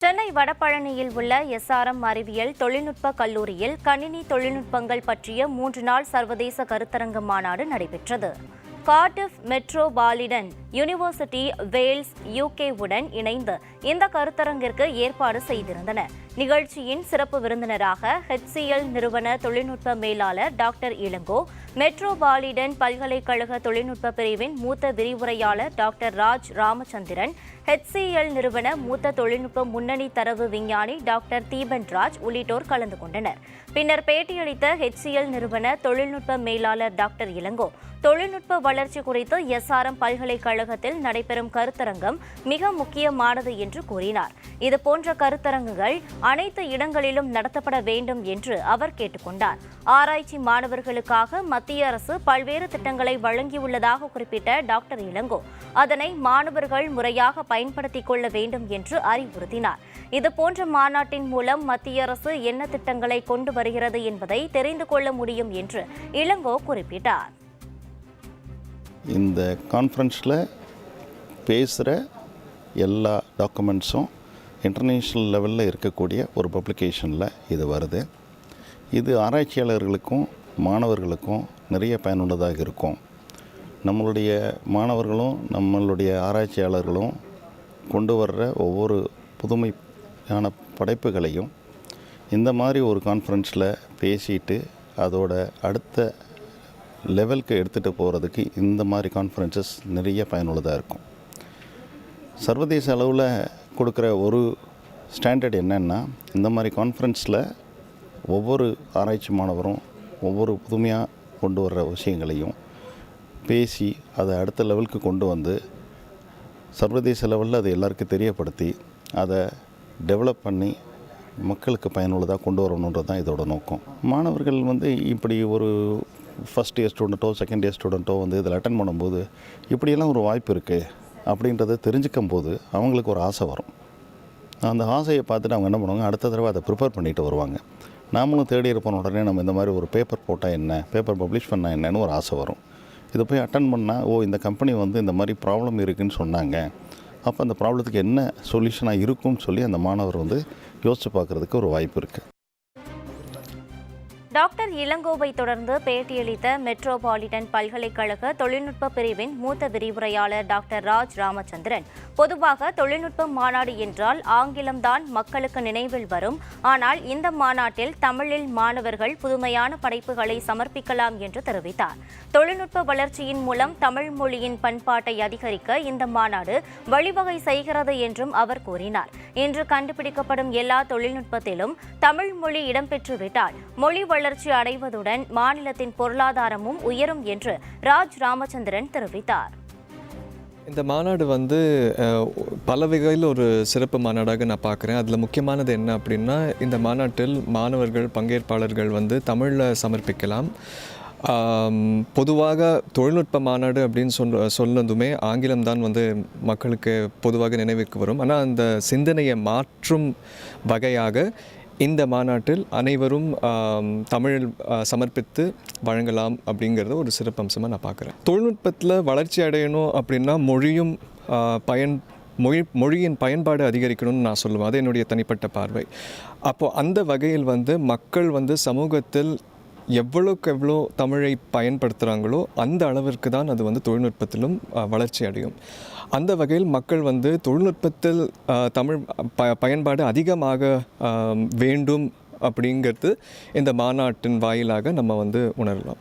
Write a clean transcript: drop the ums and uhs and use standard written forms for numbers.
சென்னை வடபழனியில் உள்ள எஸ்ஆர்எம் அறிவியல் தொழில்நுட்ப கல்லூரியில் கணினி தொழில்நுட்பங்கள் பற்றிய 3 நாள் சர்வதேச கருத்தரங்க மாநாடு நடைபெற்றது. கார்டிஃப் மெட்ரோபாலிடன் யூனிவர்சிட்டி வேல்ஸ் UK-உடன் இணைந்து இந்த கருத்தரங்கிற்கு ஏற்பாடு செய்திருந்தன. நிகழ்ச்சியின் சிறப்பு விருந்தினராக HCL நிறுவன தொழில்நுட்ப மேலாளர் டாக்டர் இளங்கோ, மெட்ரோபாலிடன் பல்கலைக்கழக தொழில்நுட்ப பிரிவின் மூத்த விரிவுரையாளர் டாக்டர் ராஜ் ராமச்சந்திரன், HCL நிறுவன மூத்த தொழில்நுட்ப முன்னணி தரவு விஞ்ஞானி டாக்டர் தீபன் ராஜ் உள்ளிட்டோர் கலந்து கொண்டனர். பின்னர் பேட்டியளித்த HCL நிறுவன தொழில்நுட்ப மேலாளர் டாக்டர் இளங்கோ, தொழில்நுட்ப வளர்ச்சி குறித்து SRM பல்கலைக்கழகத்தில் நடைபெறும் கருத்தரங்கம் மிக முக்கியமானது என்று கூறினார். இதுபோன்ற கருத்தரங்குகள் அனைத்து இடங்களிலும் நடத்தப்பட வேண்டும் என்று அவர் கேட்டுக்கொண்டார். ஆராய்ச்சி மாணவர்களுக்காக மத்திய அரசு பல்வேறு திட்டங்களை வழங்கியுள்ளதாக குறிப்பிட்ட டாக்டர் இளங்கோ, அதனை மாணவர்கள் முறையாக பயன்படுத்திக் கொள்ள வேண்டும் என்று அறிவுறுத்தினார். இதுபோன்ற மாநாட்டின் மூலம் மத்திய அரசு என்ன திட்டங்களை கொண்டு வருகிறது என்பதை தெரிந்து கொள்ள முடியும் என்று இளங்கோ குறிப்பிட்டார். இந்த கான்ஃபரன்ஸில் பேசுகிற எல்லா டாக்குமெண்ட்ஸும் இன்டர்நேஷ்னல் லெவலில் இருக்கக்கூடிய ஒரு பப்ளிகேஷனில் இது வருது. இது ஆராய்ச்சியாளர்களுக்கும் மாணவர்களுக்கும் நிறைய பயனுள்ளதாக இருக்கும். நம்மளுடைய மாணவர்களும் நம்மளுடைய ஆராய்ச்சியாளர்களும் கொண்டு வர்ற ஒவ்வொரு புதுமையான படைப்புகளையும் இந்த மாதிரி ஒரு கான்ஃபரன்ஸில் பேசிட்டு அதோட அடுத்த லெவலுக்கு எடுத்துகிட்டு போகிறதுக்கு இந்த மாதிரி கான்ஃபரன்சஸ் நிறைய பயனுள்ளதாக இருக்கும். சர்வதேச அளவில் கொடுக்குற ஒரு ஸ்டாண்டர்ட் என்னென்னா, இந்த மாதிரி கான்ஃபரன்ஸில் ஒவ்வொரு ஆராய்ச்சி மாணவரும் ஒவ்வொரு புதுமையாக கொண்டு வர்ற விஷயங்களையும் பேசி அதை அடுத்த லெவலுக்கு கொண்டு வந்து சர்வதேச லெவலில் அதை எல்லாருக்கும் தெரியப்படுத்தி அதை டெவலப் பண்ணி மக்களுக்கு பயனுள்ளதாக கொண்டு வரணுன்றது தான் இதோட நோக்கம். மாணவர்கள் இப்படி ஒரு ஃபஸ்ட் இயர் ஸ்டூடெண்ட்டோ செகண்ட் இயர் ஸ்டூடெண்ட்டோ இதில் அட்டன் பண்ணும்போது இப்படியெல்லாம் ஒரு வாய்ப்பு இருக்குது அப்படின்றத தெரிஞ்சுக்கும் போது அவங்களுக்கு ஒரு ஆசை வரும். அந்த ஆசையை பார்த்துட்டு அவங்க என்ன பண்ணுவாங்க, அடுத்த தடவை அதை ப்ரிப்பேர் பண்ணிட்டு வருவாங்க. நாமளும் தேடி இருப்போம், உடனே நம்ம இந்த மாதிரி ஒரு பேப்பர் போட்டால் என்ன, பேப்பர் பப்ளிஷ் பண்ணால் என்னன்னு ஒரு ஆசை வரும். இதை போய் அட்டன் பண்ணால், இந்த கம்பெனி இந்த மாதிரி ப்ராப்ளம் இருக்குதுன்னு சொன்னாங்க, அப்போ அந்த ப்ராப்ளத்துக்கு என்ன சொல்யூஷனாக இருக்கும்னு சொல்லி அந்த மாணவர் யோசித்து பார்க்குறதுக்கு ஒரு வாய்ப்பு இருக்குது. டாக்டர் இளங்கோவை தொடர்ந்து பேட்டியளித்த மெட்ரோபாலிடன் பல்கலைக்கழக தொழில்நுட்ப பிரிவின் மூத்த விரிவுரையாளர் டாக்டர் ராஜ் ராமச்சந்திரன், பொதுவாக தொழில்நுட்ப மாநாடு என்றால் ஆங்கிலம்தான் மக்களுக்கு நினைவில் வரும். ஆனால் இந்த மாநாட்டில் தமிழில் மாணவர்கள் புதுமையான படைப்புகளை சமர்ப்பிக்கலாம் என்று தெரிவித்தார். தொழில்நுட்ப வளர்ச்சியின் மூலம் தமிழ் மொழியின் பண்பாட்டை அதிகரிக்க இந்த மாநாடு வழிவகை செய்கிறது என்றும் அவர் கூறினார். இன்று கண்டுபிடிக்கப்படும் எல்லா தொழில்நுட்பத்திலும் தமிழ் மொழி இடம்பெற்றுவிட்டால் மொழி வளர்ச்சி அடைவதுடன் மாநிலத்தின் பொருளாதாரமும் உயரும் என்று ராஜ் ராமச்சந்திரன் தெரிவித்தார். இந்த மாநாடு பல வகையில் ஒரு சிறப்பு மாநாடாக நான் பார்க்குறேன். அதில் முக்கியமானது என்ன அப்படின்னா, இந்த மாநாட்டில் மாணவர்கள் பங்கேற்பாளர்கள் தமிழில் சமர்ப்பிக்கலாம். பொதுவாக தொழில்நுட்ப மாநாடு அப்படின்னு சொன்னதுமே ஆங்கிலம்தான் மக்களுக்கு பொதுவாக நினைவுக்கு வரும். ஆனால் அந்த சிந்தனையை மாற்றும் வகையாக இந்த மாநாட்டில் அனைவரும் தமிழில் சமர்ப்பித்து வழங்கலாம் அப்படிங்கிறத ஒரு சிறப்பம்சமாக நான் பார்க்குறேன். தொழில்நுட்பத்தில் வளர்ச்சி அடையணும் அப்படின்னா மொழியின் பயன்பாடு அதிகரிக்கணும்னு நான் சொல்லுவேன். அது என்னுடைய தனிப்பட்ட பார்வை. அப்போது அந்த வகையில் மக்கள் சமூகத்தில் எவ்வளோக்கு எவ்வளோ தமிழை பயன்படுத்துகிறாங்களோ அந்த அளவிற்கு தான் அது தொழில்நுட்பத்திலும் வளர்ச்சி அடையும். அந்த வகையில் மக்கள் தொழில்நுட்பத்தில் தமிழ் பயன்பாடு அதிகமாக வேண்டும் அப்படிங்கிறது இந்த மாநாட்டின் வாயிலாக நம்ம உணரலாம்.